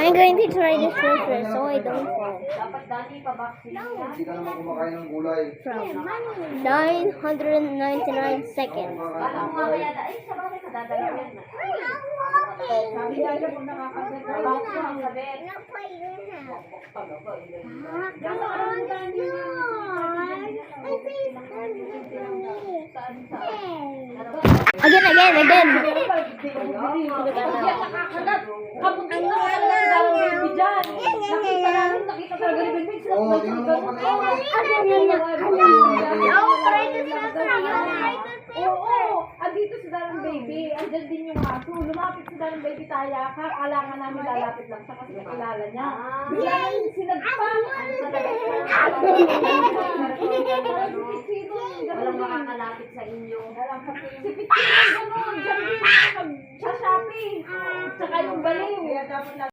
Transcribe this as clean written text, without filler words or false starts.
I'm going to try this first so I don't fall. Dapat dati pa-vaccine yan. Hindi ka naman kumakain ng gulay. From 999 seconds. Alam mo mamaya na, ay, sa bagay nadadala yan. Sabi niya kung nakakasal ka, bakit mo ang sabi? Again. Kabuti na wala na dalang baby dyan. Nakita namin, nakita talaga ni Baby. Oo, tingnan mo pa Oo, andito si Darang Baby. Andyan din yung aso. Lumapit si Darang Baby taya ka. Alangan namin lalapit lang siya kasi nakilala niya. Bigla na yung sinagpang. Walang makakalapit sa inyo. Si Pitino gano'n. Diyan din siya shopping. Tsaka yung baliw.